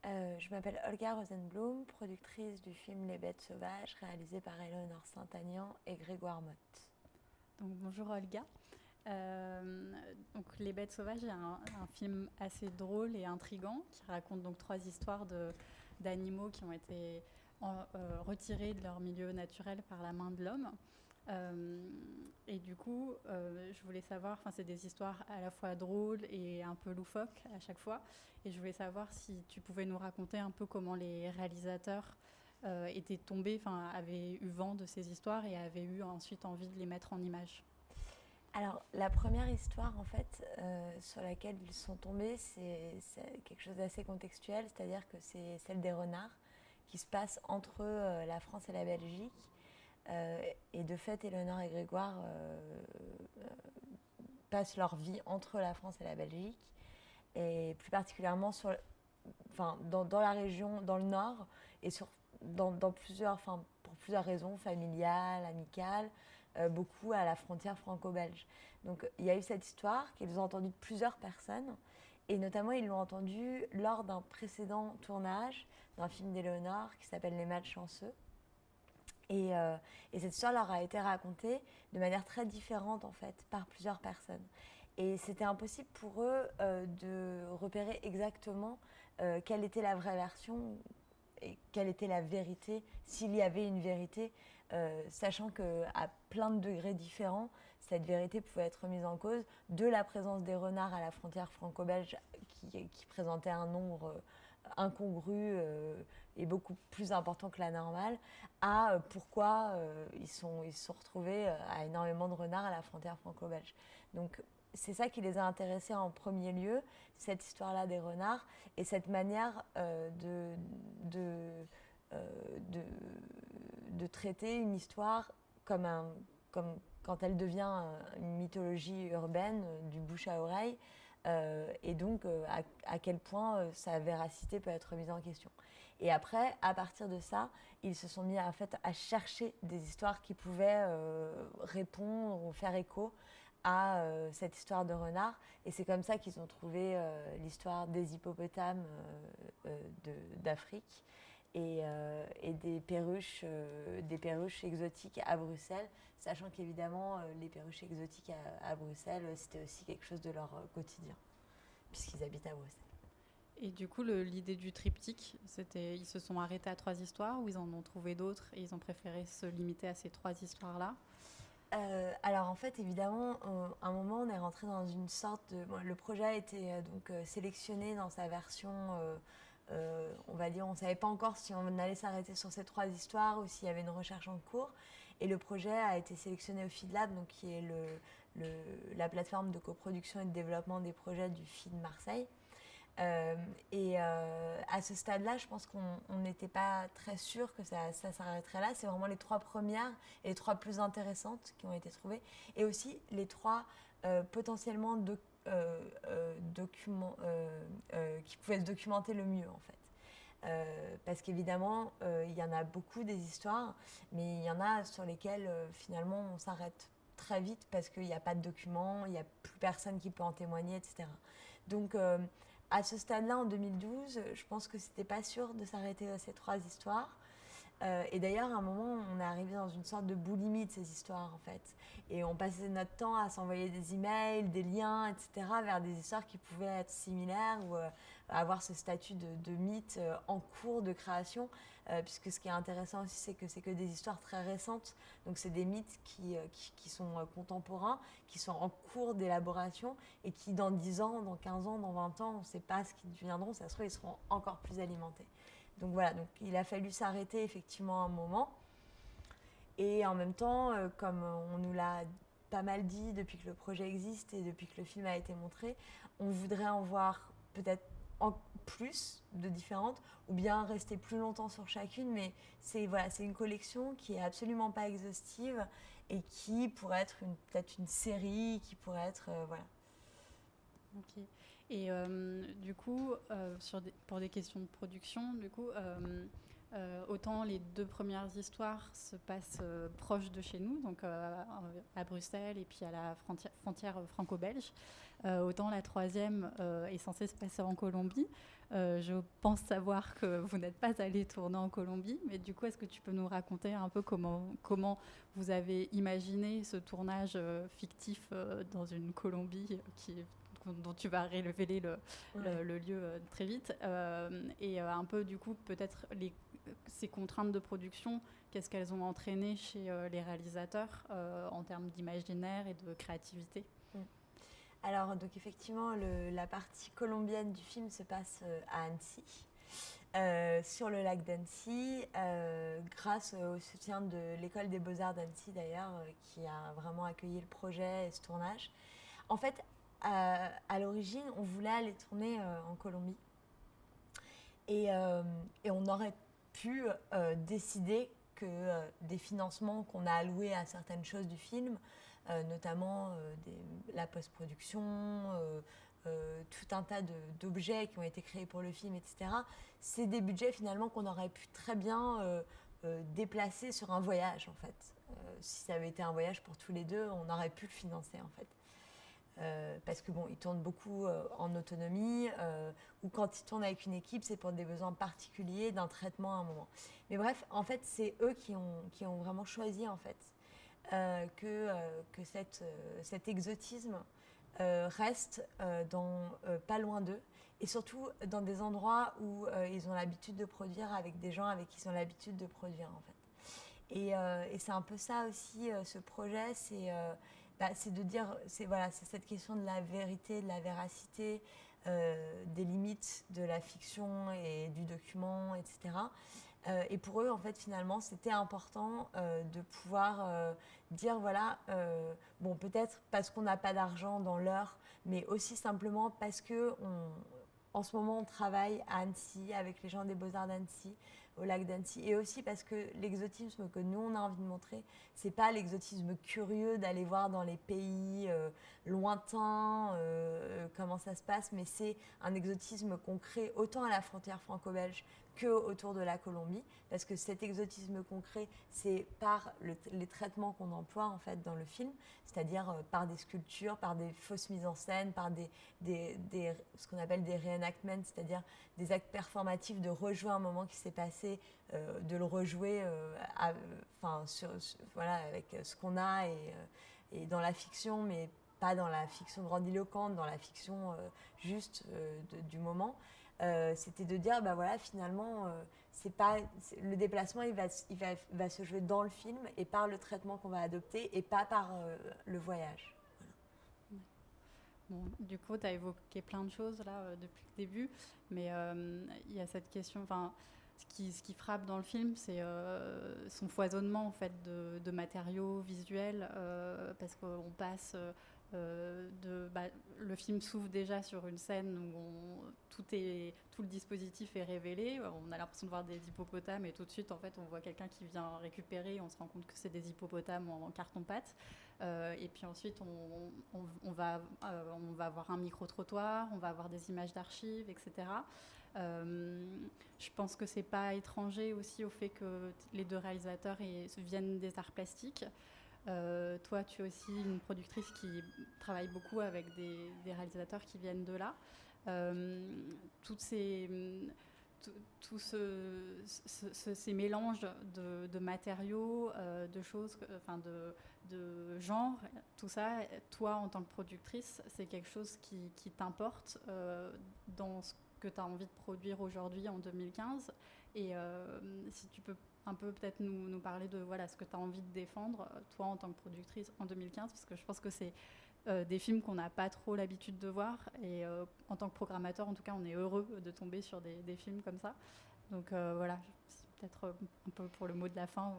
Je m'appelle Olga Rosenblum, productrice du film Les Bêtes Sauvages, réalisé par Éléonore Saint-Aignan et Grégoire Motte. Donc, bonjour Olga. Les Bêtes Sauvages est un film assez drôle et intrigant qui raconte donc trois histoires d'animaux qui ont été retirés de leur milieu naturel par la main de l'homme. Je voulais savoir, enfin, c'est des histoires à la fois drôles et un peu loufoques à chaque fois. Et je voulais savoir si tu pouvais nous raconter un peu comment les réalisateurs étaient tombés, enfin, avaient eu vent de ces histoires et avaient eu ensuite envie de les mettre en image. Alors, la première histoire, en fait, sur laquelle ils sont tombés, c'est quelque chose d'assez contextuel, c'est-à-dire que c'est celle des renards, qui se passe entre la France et la Belgique. Et de fait, Éléonore et Grégoire passent leur vie entre la France et la Belgique, et plus particulièrement dans la région, dans le nord, et dans plusieurs, pour plusieurs raisons, familiales, amicales, beaucoup à la frontière franco-belge. Donc il y a eu cette histoire qu'ils ont entendue de plusieurs personnes, et notamment ils l'ont entendue lors d'un précédent tournage d'un film d'Éléonore qui s'appelle Les Malchanceux. Et cette histoire leur a été racontée de manière très différente en fait par plusieurs personnes. Et c'était impossible pour eux de repérer exactement quelle était la vraie version et quelle était la vérité, s'il y avait une vérité, sachant qu'à plein de degrés différents, cette vérité pouvait être mise en cause de la présence des renards à la frontière franco-belge qui présentait un nombre incongru et beaucoup plus important que la normale, à pourquoi ils se sont retrouvés à énormément de renards à la frontière franco-belge. Donc c'est ça qui les a intéressés en premier lieu, cette histoire-là des renards et cette manière euh, de, de traiter une histoire comme quand elle devient une mythologie urbaine, du bouche à oreille, et donc à quel point sa véracité peut être mise en question. Et après, à partir de ça, ils se sont mis en fait, à chercher des histoires qui pouvaient répondre ou faire écho à cette histoire de renard. Et c'est comme ça qu'ils ont trouvé l'histoire des hippopotames d'Afrique et des perruches exotiques à Bruxelles, sachant qu'évidemment les perruches exotiques à Bruxelles, c'était aussi quelque chose de leur quotidien, puisqu'ils habitent à Bruxelles. Et du coup, l'idée du triptyque, c'était, ils se sont arrêtés à trois histoires ou ils en ont trouvé d'autres et ils ont préféré se limiter à ces trois histoires-là? Alors en fait, évidemment, à un moment, on est rentré dans une sorte de. Bon, le projet a été sélectionné dans sa version. On va dire, on ne savait pas encore si on allait s'arrêter sur ces trois histoires ou s'il y avait une recherche en cours. Et le projet a été sélectionné au FeedLab, donc qui est la plateforme de coproduction et de développement des projets du FID Marseille. Euh, à ce stade-là, je pense qu'on n'était pas très sûr que ça s'arrêterait là. C'est vraiment les trois premières et les trois plus intéressantes qui ont été trouvées. Et aussi les trois potentiellement documents qui pouvaient se documenter le mieux en fait. Parce qu'évidemment, il y en a beaucoup des histoires, mais il y en a sur lesquelles finalement on s'arrête très vite parce qu'il n'y a pas de documents, il n'y a plus personne qui peut en témoigner, etc. Donc à ce stade-là, en 2012, je pense que c'était pas sûr de s'arrêter à ces trois histoires. Et d'ailleurs, à un moment, on est arrivé dans une sorte de boulimie de ces histoires, en fait. Et on passait notre temps à s'envoyer des emails, des liens, etc., vers des histoires qui pouvaient être similaires ou avoir ce statut de mythe en cours de création. Puisque ce qui est intéressant aussi, c'est que des histoires très récentes. Donc, c'est des mythes qui sont contemporains, qui sont en cours d'élaboration et qui, dans 10 ans, dans 15 ans, dans 20 ans, on ne sait pas ce qu'ils deviendront. Ça se trouve, ils seront encore plus alimentés. Donc voilà, donc il a fallu s'arrêter effectivement un moment. Et en même temps, comme on nous l'a pas mal dit depuis que le projet existe et depuis que le film a été montré, on voudrait en voir peut-être en plus de différentes ou bien rester plus longtemps sur chacune, mais c'est une collection qui est absolument pas exhaustive et qui pourrait être peut-être une série, qui pourrait être voilà. Ok. Et du coup, pour des questions de production, autant les deux premières histoires se passent proches de chez nous, donc à Bruxelles et puis à la frontière franco-belge. autant la troisième est censée se passer en Colombie. Je pense savoir que vous n'êtes pas allé tourner en Colombie, mais du coup, est-ce que tu peux nous raconter un peu comment vous avez imaginé ce tournage fictif dans une Colombie dont tu vas révéler le lieu très vite, et un peu du coup peut-être ces contraintes de production, qu'est-ce qu'elles ont entraîné chez les réalisateurs en termes d'imaginaire et de créativité? Alors, donc effectivement, la partie colombienne du film se passe à Annecy, sur le lac d'Annecy, grâce au soutien de l'École des Beaux-Arts d'Annecy d'ailleurs, qui a vraiment accueilli le projet et ce tournage. En fait, à l'origine, on voulait aller tourner en Colombie et on aurait pu décider que des financements qu'on a alloués à certaines choses du film, notamment la post-production, tout un tas d'objets qui ont été créés pour le film, etc. C'est des budgets finalement qu'on aurait pu très bien déplacer sur un voyage en fait. Si ça avait été un voyage pour tous les deux, on aurait pu le financer en fait. Parce que bon, ils tournent beaucoup en autonomie, ou quand ils tournent avec une équipe, c'est pour des besoins particuliers d'un traitement à un moment. Mais bref, en fait, c'est eux qui ont vraiment choisi en fait que cet exotisme reste pas loin d'eux, et surtout dans des endroits où ils ont l'habitude de produire avec des gens avec qui ils ont l'habitude de produire en fait. Et c'est un peu ça aussi, ce projet, c'est de dire, c'est cette question de la vérité, de la véracité, des limites de la fiction et du document, etc. Et pour eux, en fait, finalement, c'était important de pouvoir dire, voilà, bon, peut-être parce qu'on n'a pas d'argent dans l'heure, mais aussi simplement parce que en ce moment, on travaille à Annecy avec les gens des Beaux-Arts d'Annecy, au lac d'Annecy, et aussi parce que l'exotisme que nous, on a envie de montrer, c'est pas l'exotisme curieux d'aller voir dans les pays lointains comment ça se passe, mais c'est un exotisme qu'on crée autant à la frontière franco-belge qu'autour de la Colombie, parce que cet exotisme concret, c'est par les traitements qu'on emploie en fait dans le film, c'est-à-dire par des sculptures, par des fausses mises en scène, par ce qu'on appelle des reenactments, c'est-à-dire des actes performatifs de rejouer un moment qui s'est passé, de le rejouer voilà, avec ce qu'on a et dans la fiction, mais pas dans la fiction grandiloquente, dans la fiction juste du moment. C'était de dire, bah voilà, finalement, le déplacement, il va se jouer dans le film et par le traitement qu'on va adopter et pas par le voyage. Voilà. Bon, du coup, tu as évoqué plein de choses là depuis le début, mais il y a cette question, enfin, ce qui frappe dans le film, c'est son foisonnement en fait de matériaux visuels, parce qu'on passe le film s'ouvre déjà sur une scène où tout le dispositif est révélé. On a l'impression de voir des hippopotames et tout de suite, en fait, on voit quelqu'un qui vient récupérer. On se rend compte que c'est des hippopotames en carton-pâte. Et puis ensuite, on va avoir un micro-trottoir, on va avoir des images d'archives, etc. Je pense que c'est pas étranger aussi au fait que les deux réalisateurs viennent des arts plastiques. Toi, tu es aussi une productrice qui travaille beaucoup avec des réalisateurs qui viennent de là. Tous ces mélanges de matériaux, de choses, de genres, tout ça, toi, en tant que productrice, c'est quelque chose qui t'importe dans ce que tu as envie de produire aujourd'hui en 2015. Et si tu peux un peu peut-être nous parler de voilà, ce que tu as envie de défendre, toi, en tant que productrice en 2015, parce que je pense que c'est des films qu'on n'a pas trop l'habitude de voir. Et en tant que programmateur, en tout cas, on est heureux de tomber sur des films comme ça. Donc voilà, c'est peut-être un peu pour le mot de la fin.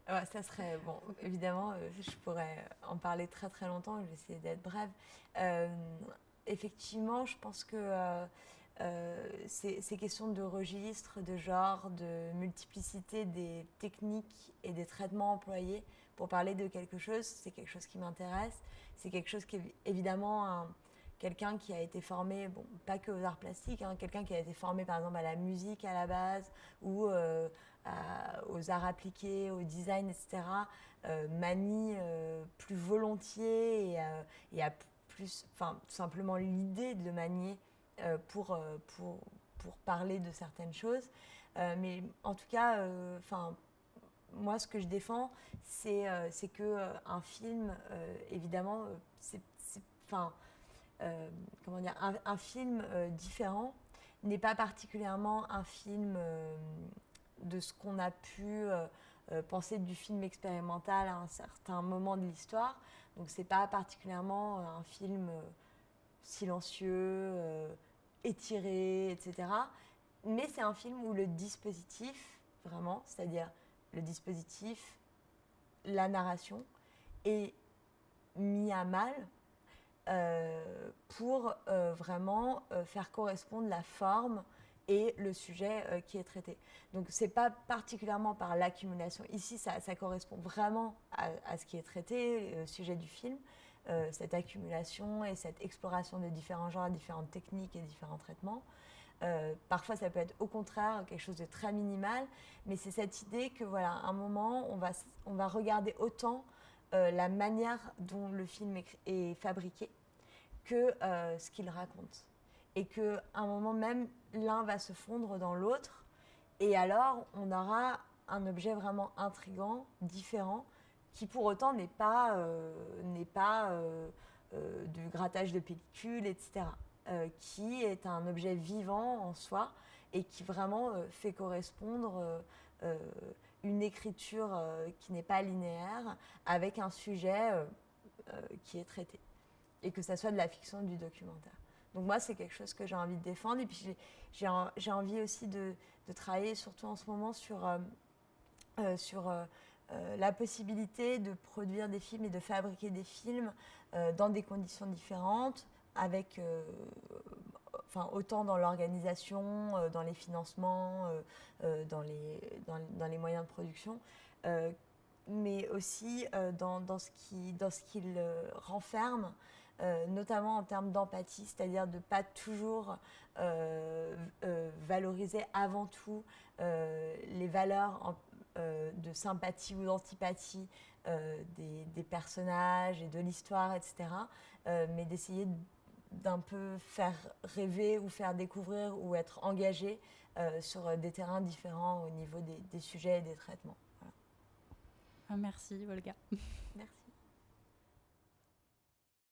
Ouais, ça serait, bon, évidemment, je pourrais en parler très très longtemps, je vais essayer d'être brève. Effectivement, je pense que ces questions de registre, de genre, de multiplicité des techniques et des traitements employés pour parler de quelque chose, c'est quelque chose qui m'intéresse. C'est quelque chose qui est évidemment quelqu'un qui a été formé, bon, pas que aux arts plastiques, hein, quelqu'un qui a été formé par exemple à la musique à la base ou aux arts appliqués, au design, etc., manie plus volontiers et a plus, enfin, tout simplement l'idée de le manier pour parler de certaines choses. Mais en tout cas, moi, ce que je défends, c'est que un film, évidemment, comment dire, un film différent n'est pas particulièrement un film de ce qu'on a pu penser du film expérimental à un certain moment de l'histoire. Donc, c'est pas particulièrement un film silencieux, étiré, etc. Mais c'est un film où le dispositif, vraiment, c'est-à-dire le dispositif, la narration, est mis à mal pour vraiment faire correspondre la forme et le sujet qui est traité. Donc c'est pas particulièrement par l'accumulation. Ici, ça correspond vraiment à ce qui est traité, le sujet du film, cette accumulation et cette exploration de différents genres, différentes techniques et différents traitements. Parfois, ça peut être au contraire quelque chose de très minimal, mais c'est cette idée que voilà, à un moment, on va regarder autant la manière dont le film est fabriqué que ce qu'il raconte. Et qu'à un moment même, l'un va se fondre dans l'autre, et alors on aura un objet vraiment intriguant, différent, qui pour autant n'est pas du grattage de pellicule, etc. Qui est un objet vivant en soi et qui vraiment fait correspondre une écriture qui n'est pas linéaire avec un sujet qui est traité. Et que ça soit de la fiction ou du documentaire. Donc moi, c'est quelque chose que j'ai envie de défendre. Et puis j'ai envie aussi de travailler, surtout en ce moment, sur la possibilité de produire des films et de fabriquer des films dans des conditions différentes, avec autant dans l'organisation, dans les financements, dans les moyens de production, mais aussi dans ce qu'il renferme, notamment en termes d'empathie, c'est-à-dire de ne pas toujours valoriser avant tout les valeurs de sympathie ou d'antipathie des personnages et de l'histoire, etc., mais d'essayer d'un peu faire rêver ou faire découvrir ou être engagé sur des terrains différents au niveau des sujets et des traitements. Voilà. Merci, Olga. Merci.